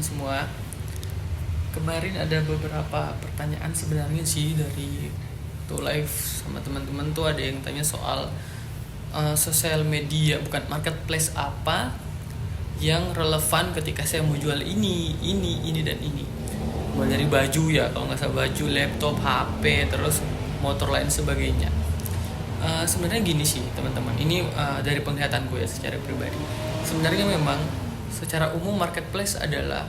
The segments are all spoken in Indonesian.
semua. Kemarin ada beberapa pertanyaan sebenarnya sih dari tuh live sama teman-teman tuh, ada yang tanya soal sosial media, bukan marketplace apa yang relevan ketika saya mau jual ini dan ini. Mulai dari baju ya, kalau nggak salah baju, laptop, HP, terus motor lain sebagainya. Sebenarnya gini sih teman-teman, ini dari penglihatan gue ya secara pribadi. Sebenarnya memang secara umum marketplace adalah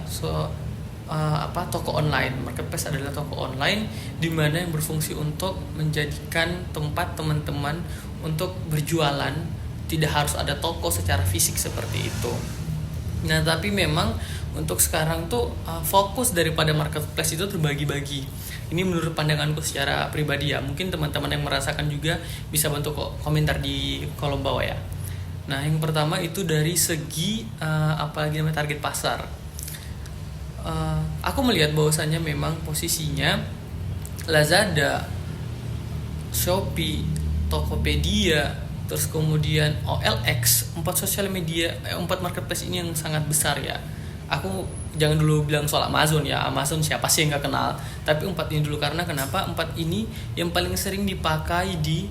toko online. Marketplace adalah toko online di mana yang berfungsi untuk menjadikan tempat teman-teman untuk berjualan. Tidak harus ada toko secara fisik seperti itu. Nah, tapi memang untuk sekarang tuh fokus daripada marketplace itu terbagi-bagi. Ini menurut pandanganku secara pribadi ya. Mungkin teman-teman yang merasakan juga bisa bantu komentar di kolom bawah ya. Nah, yang pertama itu dari segi target pasar. Aku melihat bahwasannya memang posisinya Lazada, Shopee, Tokopedia, terus kemudian OLX, 4 marketplace ini yang sangat besar ya. Aku jangan dulu bilang soal Amazon ya. Amazon siapa sih yang nggak kenal, tapi 4 ini dulu. Karena kenapa? 4 ini yang paling sering dipakai di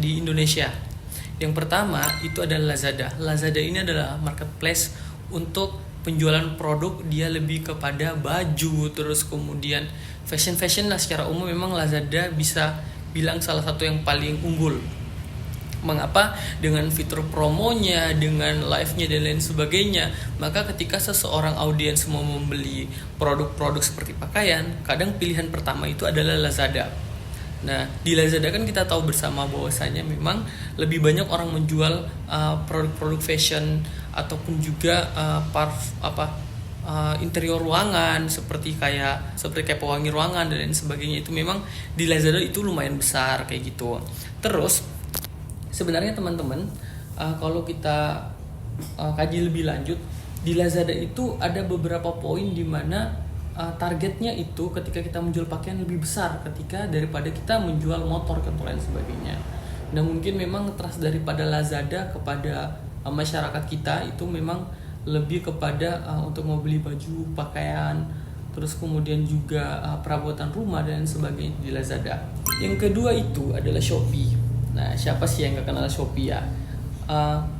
di Indonesia. Yang pertama itu adalah Lazada. Lazada ini adalah marketplace untuk penjualan produk. Dia lebih kepada baju, terus kemudian fashion lah secara umum. Memang Lazada bisa bilang salah satu yang paling unggul. Mengapa? Dengan fitur promonya, dengan live-nya dan lain sebagainya. Maka ketika seseorang audiens mau membeli produk-produk seperti pakaian, kadang pilihan pertama itu adalah Lazada. Nah, di Lazada kan kita tahu bersama bahwasanya memang lebih banyak orang menjual produk-produk fashion ataupun juga interior ruangan seperti kayak pewangi ruangan dan lain sebagainya. Itu memang di Lazada itu lumayan besar kayak gitu. Terus sebenarnya teman-teman, kalau kita kaji lebih lanjut, di Lazada itu ada beberapa poin di mana targetnya itu ketika kita menjual pakaian lebih besar ketika daripada kita menjual motor atau lain sebagainya. Nah, mungkin memang trust daripada Lazada kepada masyarakat kita itu memang lebih kepada untuk mau beli baju, pakaian, terus kemudian juga perabotan rumah dan sebagainya di Lazada. Yang kedua itu adalah Shopee. Nah, siapa sih yang gak kenal Shopee ya?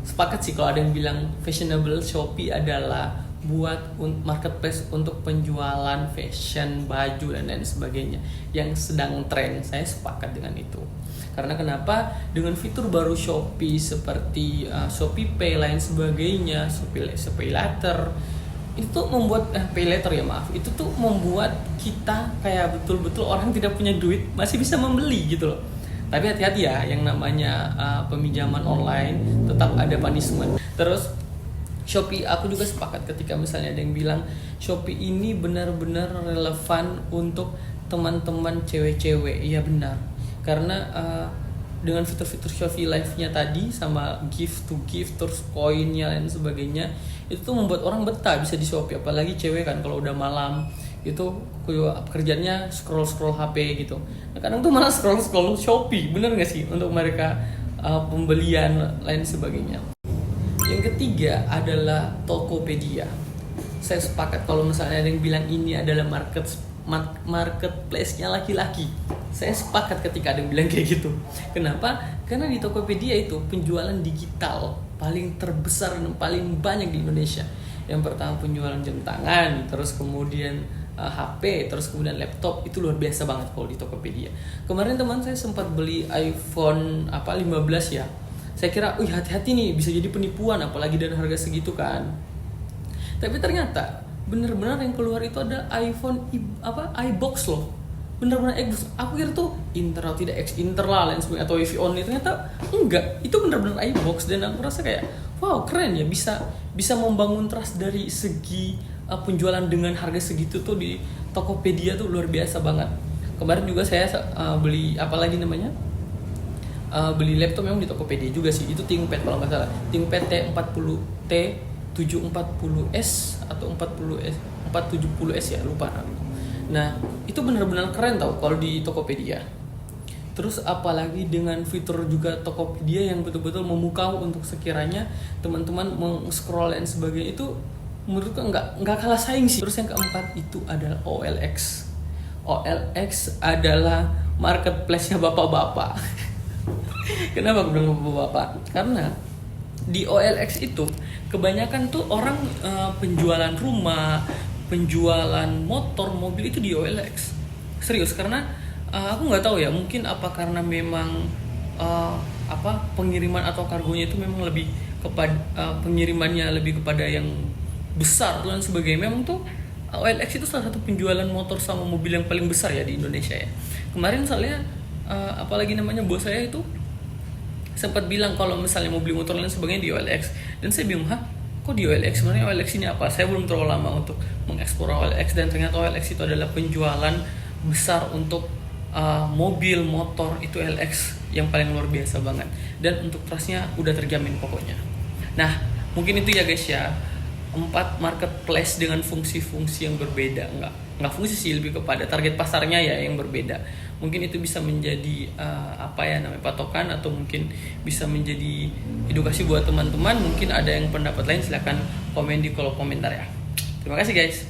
Sepakat sih kalau ada yang bilang fashionable. Shopee adalah buat marketplace untuk penjualan fashion, baju dan lain sebagainya yang sedang tren. Saya sepakat dengan itu. Karena kenapa? Dengan fitur baru Shopee seperti Shopee Pay lain sebagainya, Shopee Later, itu tuh membuat Pay Later ya maaf, itu tuh membuat kita kayak betul-betul orang tidak punya duit masih bisa membeli gitu loh. Tapi hati-hati ya, yang namanya peminjaman online tetap ada punishment. Terus Shopee, aku juga sepakat ketika misalnya ada yang bilang Shopee ini benar-benar relevan untuk teman-teman cewek-cewek. Iya benar, karena dengan fitur-fitur Shopee Live-nya tadi sama gift to gift, terus koinnya dan sebagainya, itu tuh membuat orang betah bisa di Shopee. Apalagi cewek kan kalau udah malam itu pekerjaannya scroll HP gitu. Nah, kadang tuh malah scroll Shopee, bener nggak sih, untuk mereka pembelian lain sebagainya. Yang ketiga adalah Tokopedia. Saya sepakat kalau misalnya ada yang bilang ini adalah marketplace-nya laki-laki. Saya sepakat ketika ada yang bilang kayak gitu. Kenapa? Karena di Tokopedia itu penjualan digital paling terbesar dan paling banyak di Indonesia. Yang pertama penjualan jam tangan, terus kemudian HP, terus kemudian laptop. Itu luar biasa banget kalau di Tokopedia. Kemarin teman saya sempat beli iPhone 15 ya. Saya kira, hati-hati nih, bisa jadi penipuan apalagi dengan harga segitu kan. Tapi ternyata benar-benar yang keluar itu ada iPhone iBox loh. Benar-benar iBox. Aku kira tuh Inter atau tidak Inter lah lain sebagainya, atau WiFi only. Ternyata enggak, itu benar-benar iBox. Dan aku rasa kayak wow, keren ya, bisa membangun trust dari segi penjualan dengan harga segitu tuh di Tokopedia tuh luar biasa banget. Kemarin juga saya beli beli laptop memang di Tokopedia juga sih. Itu ThinkPad kalau nggak salah, ThinkPad T40T 740S atau 470S ya, lupa. Nah, itu benar-benar keren tau kalau di Tokopedia. Terus apalagi dengan fitur juga Tokopedia yang betul-betul memukau untuk sekiranya teman-teman meng-scroll dan sebagainya, itu menurutku nggak kalah saing sih. Terus yang keempat itu adalah OLX. OLX adalah marketplace-nya bapak-bapak. Kenapa aku bilang bapak-bapak? Karena di OLX itu kebanyakan tuh orang penjualan rumah, penjualan motor, mobil itu di OLX. Serius, karena aku nggak tahu ya, mungkin apa karena memang pengiriman atau kargonya itu memang lebih kepada pengirimannya lebih kepada yang besar dan sebagainya. Memang tuh OLX itu salah satu penjualan motor sama mobil yang paling besar ya di Indonesia ya. Kemarin soalnya apalagi namanya bos saya itu sempat bilang kalau misalnya mau beli motor dan sebagainya di OLX, dan saya bingung, kok di OLX? Sebenarnya OLX ini apa? Saya belum terlalu lama untuk mengeksplor OLX, dan ternyata OLX itu adalah penjualan besar untuk mobil, motor, itu OLX yang paling luar biasa banget, dan untuk trustnya udah terjamin pokoknya. Nah, mungkin itu ya guys ya, 4 marketplace dengan fungsi-fungsi yang berbeda, nggak fungsi sih, lebih kepada target pasarnya ya yang berbeda. Mungkin itu bisa menjadi patokan, atau mungkin bisa menjadi edukasi buat teman-teman. Mungkin ada yang pendapat lain, silahkan komen di kolom komentar ya. Terima kasih guys.